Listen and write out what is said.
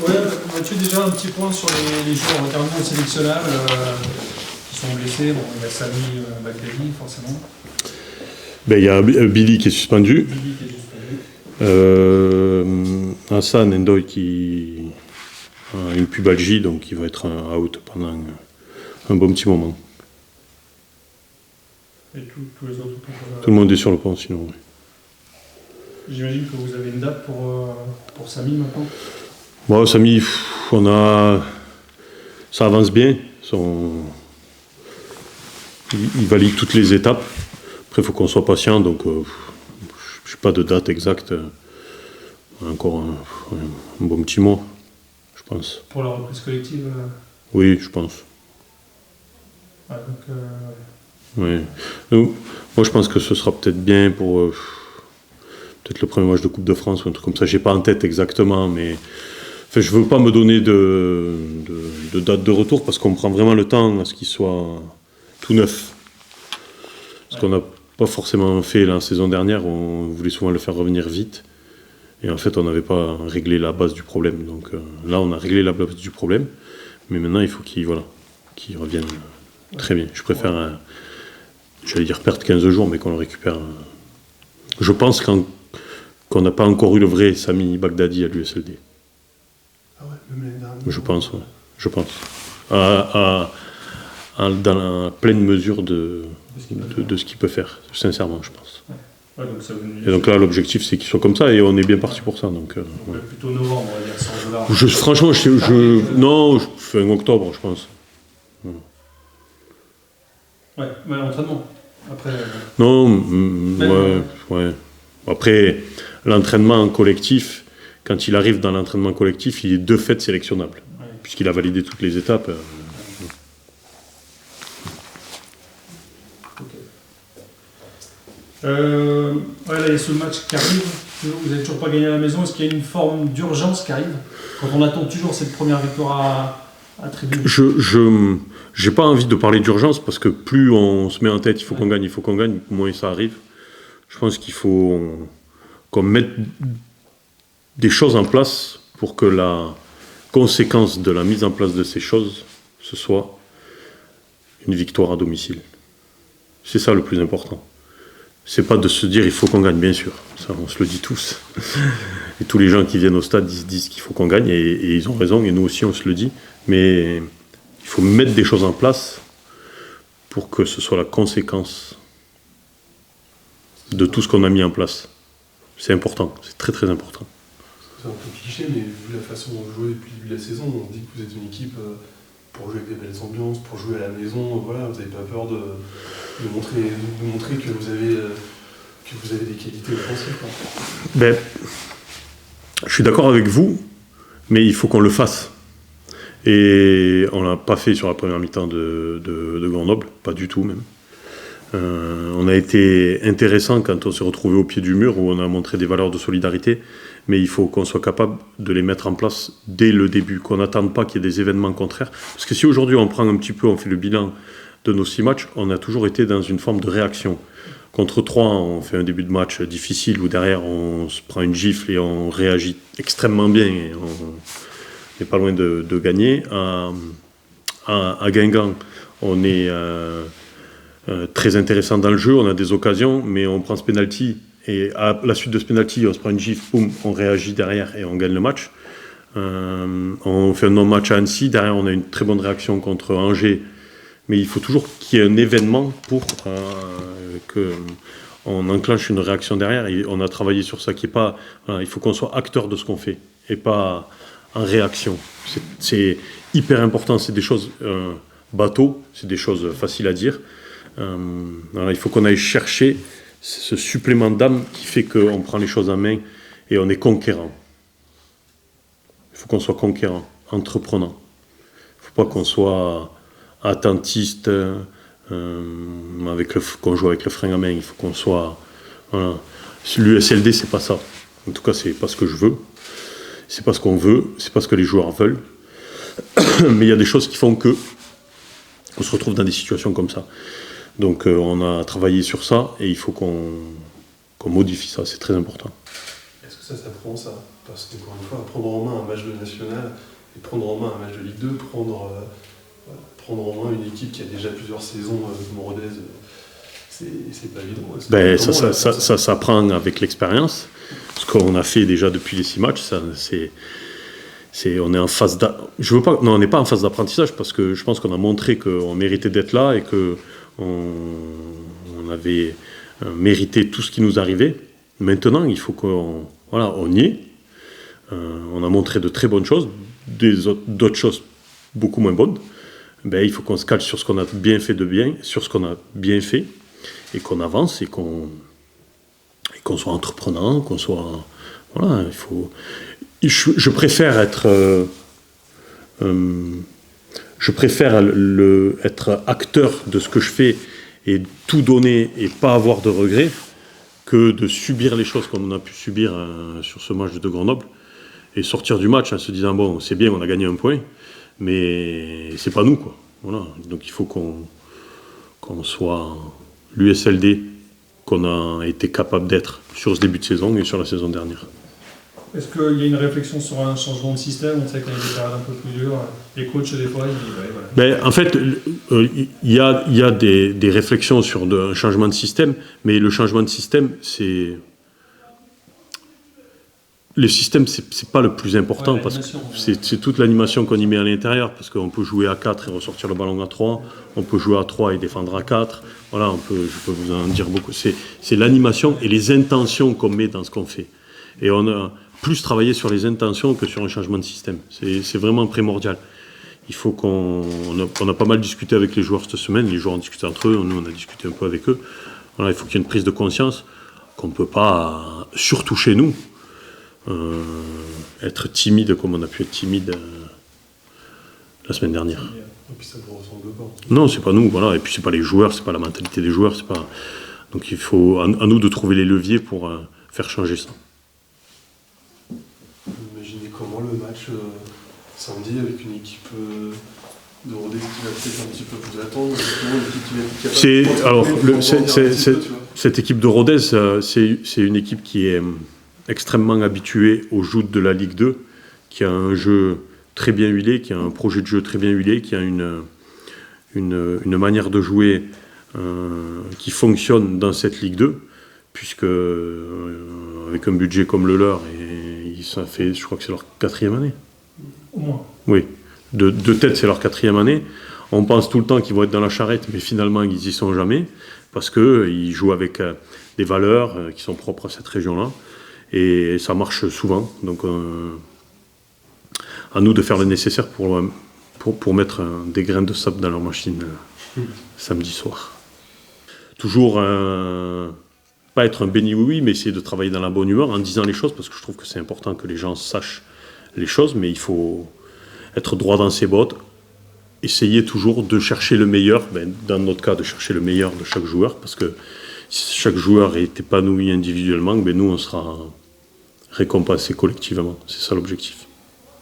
Ouais, as-tu déjà un petit point sur les joueurs notamment sélectionnables qui sont blessés? Bon, il y a Sami Bagdadi, forcément. Ben, il y a Billy qui est suspendu. Billy qui est suspendu. Hassan Ndoye qui a une pubalgie, donc il va être out pendant un bon petit moment. Et tous les autres? Tout le monde est sur le pont sinon. Oui. J'imagine que vous avez une date pour Sami maintenant? Bon, Sami, ça avance bien. Il valide toutes les étapes. Après, il faut qu'on soit patient, donc je n'ai pas de date exacte. Encore un bon petit mois, je pense. Pour la reprise collective Oui, je pense. Ah, donc, oui. Donc, moi, je pense que ce sera peut-être bien pour peut-être le premier match de Coupe de France ou un truc comme ça. J'ai pas en tête exactement, mais enfin, je veux pas me donner de date de retour parce qu'on prend vraiment le temps à ce qu'il soit tout neuf. Parce qu'on n'a pas forcément fait la saison dernière, on voulait souvent le faire revenir vite. Et en fait, on n'avait pas réglé la base du problème. Donc là, on a réglé la base du problème. Mais maintenant, il faut qu'il revienne très bien. Je préfère, j'allais dire perdre 15 jours, mais qu'on le récupère. Je pense qu'on n'a pas encore eu le vrai Sami Bagdadi à l'USLD. Ah ouais, même l'année dernière. Je pense, ouais. Je pense. Dans la pleine mesure de ce qu'il peut faire, sincèrement, je pense. Ouais, donc ça et donc là, l'objectif, c'est qu'il soit comme ça, et on est bien parti pour ça. Donc, ouais. Plutôt novembre, on va dire, sans $. Franchement, non, je fais un octobre, je pense. Ouais, mais l'entraînement. Après. Non, ouais. Après, l'entraînement collectif, quand il arrive dans l'entraînement collectif, il est de fait sélectionnable, puisqu'il a validé toutes les étapes. Ouais, là, il y a ce match qui arrive. Vous n'avez toujours pas gagné à la maison. Est-ce qu'il y a une forme d'urgence qui arrive quand on attend toujours cette première victoire à Tribune? Je n'ai pas envie de parler d'urgence parce que plus on se met en tête, il faut qu'on gagne, moins ça arrive. Je pense qu'il faut qu'on mette des choses en place pour que la conséquence de la mise en place de ces choses, ce soit une victoire à domicile. C'est ça le plus important. C'est pas de se dire il faut qu'on gagne, bien sûr. Ça, on se le dit tous. Et tous les gens qui viennent au stade disent qu'il faut qu'on gagne et ils ont raison, et nous aussi on se le dit. Mais il faut mettre des choses en place pour que ce soit la conséquence de tout ce qu'on a mis en place. C'est important, c'est très très important. C'est un peu cliché, mais vu la façon dont vous jouez depuis le début de la saison, on dit que vous êtes une équipe pour jouer avec des belles ambiances, pour jouer à la maison, voilà, vous n'avez pas peur de montrer que vous avez des qualités offensives, quoi. Ben, je suis d'accord avec vous, mais il faut qu'on le fasse. Et on ne l'a pas fait sur la première mi-temps de Grenoble, pas du tout même. On a été intéressant quand on s'est retrouvé au pied du mur, où on a montré des valeurs de solidarité, mais il faut qu'on soit capable de les mettre en place dès le début, qu'on n'attende pas qu'il y ait des événements contraires. Parce que si aujourd'hui on prend un petit peu, on fait le bilan de nos 6 matchs, on a toujours été dans une forme de réaction. Contre 3, on fait un début de match difficile, où derrière on se prend une gifle et on réagit extrêmement bien, et on n'est pas loin de gagner. À Guingamp, on est très intéressant dans le jeu, on a des occasions, mais on prend ce penalty, et à la suite de ce penalty, on se prend une gifle, boum, on réagit derrière et on gagne le match. On fait un non-match à Annecy, derrière on a une très bonne réaction contre Angers, mais il faut toujours qu'il y ait un événement pour qu'on enclenche une réaction derrière, et on a travaillé sur ça, qui est pas, voilà, il faut qu'on soit acteur de ce qu'on fait, et pas en réaction. C'est hyper important, c'est des choses bateau, c'est des choses faciles à dire. Alors il faut qu'on aille chercher ce supplément d'âme qui fait qu'on prend les choses en main et on est conquérant. Il faut qu'on soit conquérant, entreprenant. Il ne faut pas qu'on soit attentiste, qu'on joue avec le frein à main. Il faut qu'on soit... Voilà. L'USLD, c'est pas ça. En tout cas, c'est pas ce que je veux. C'est pas ce qu'on veut. C'est pas ce que les joueurs veulent. Mais il y a des choses qui font que on se retrouve dans des situations comme ça. Donc on a travaillé sur ça et il faut qu'on modifie ça, c'est très important. Est-ce que ça s'apprend, ça? Parce qu'encore une fois, prendre en main un match de national et prendre en main un match de Ligue 2, prendre en main une équipe qui a déjà plusieurs saisons comme Rodez, c'est pas évident. Ben, ça s'apprend avec l'expérience. Ce qu'on a fait déjà depuis les 6 matchs, on est en phase on n'est pas en phase d'apprentissage parce que je pense qu'on a montré qu'on méritait d'être là et qu'on avait mérité tout ce qui nous arrivait. Maintenant, il faut qu'on y est. On a montré de très bonnes choses, d'autres choses beaucoup moins bonnes. Ben, il faut qu'on se cale sur ce qu'on a bien fait sur ce qu'on a bien fait, et qu'on avance et qu'on soit entreprenant, qu'on soit... Voilà, il faut... Je préfère être... être acteur de ce que je fais et tout donner et pas avoir de regrets que de subir les choses comme on a pu subir sur ce match de Grenoble et sortir du match en se disant bon, c'est bien, on a gagné un point, mais c'est pas nous, quoi. Voilà. Donc il faut qu'on soit l'USLD qu'on a été capable d'être sur ce début de saison et sur la saison dernière. Est-ce qu'il y a une réflexion sur un changement de système? On sait qu'il y a des périodes un peu plus dures. Les coachs, des fois, ils disent ouais, voilà. Ben, en fait, il y a des réflexions sur un changement de système, mais le changement de système, c'est... Le système, c'est pas le plus important, parce que c'est toute l'animation qu'on y met à l'intérieur, parce qu'on peut jouer à 4 et ressortir le ballon à 3, on peut jouer à 3 et défendre à 4, voilà, je peux vous en dire beaucoup. C'est l'animation et les intentions qu'on met dans ce qu'on fait. Et on a plus travaillé sur les intentions que sur un changement de système. C'est vraiment primordial. Il faut on a pas mal discuté avec les joueurs cette semaine, les joueurs ont discuté entre eux, nous on a discuté un peu avec eux. Voilà, il faut qu'il y ait une prise de conscience qu'on ne peut pas, surtout chez nous, être timide comme on a pu être timide la semaine dernière. Et puis ça ne vous ressemble pas. Non, c'est pas nous, voilà. Et puis c'est pas les joueurs, c'est pas la mentalité des joueurs, c'est pas. Donc il faut à nous de trouver les leviers pour faire changer ça. Vous imaginez comment le match samedi avec une équipe de Rodez qui va peut-être un petit peu vous attendre, une équipe qui va être capable cette équipe de Rodez, c'est une équipe qui est extrêmement habituée au joutes de la Ligue 2, qui a un jeu très bien huilé, qui a un projet de jeu très bien huilé, qui a une manière de jouer qui fonctionne dans cette Ligue 2, puisque avec un budget comme le leur, et ça fait, je crois que c'est leur 4e année. Au moins. Oui, de tête c'est leur 4e année. On pense tout le temps qu'ils vont être dans la charrette, mais finalement ils y sont jamais, parce qu'ils jouent avec des valeurs qui sont propres à cette région-là. Et ça marche souvent, donc à nous de faire le nécessaire pour mettre des grains de sable dans leur machine samedi soir. Toujours pas être un béni-oui, mais essayer de travailler dans la bonne humeur en disant les choses, parce que je trouve que c'est important que les gens sachent les choses, mais il faut être droit dans ses bottes, essayer toujours de chercher le meilleur, dans notre cas de chercher le meilleur de chaque joueur, parce que si chaque joueur est épanoui individuellement, nous on sera récompensé collectivement. C'est ça l'objectif.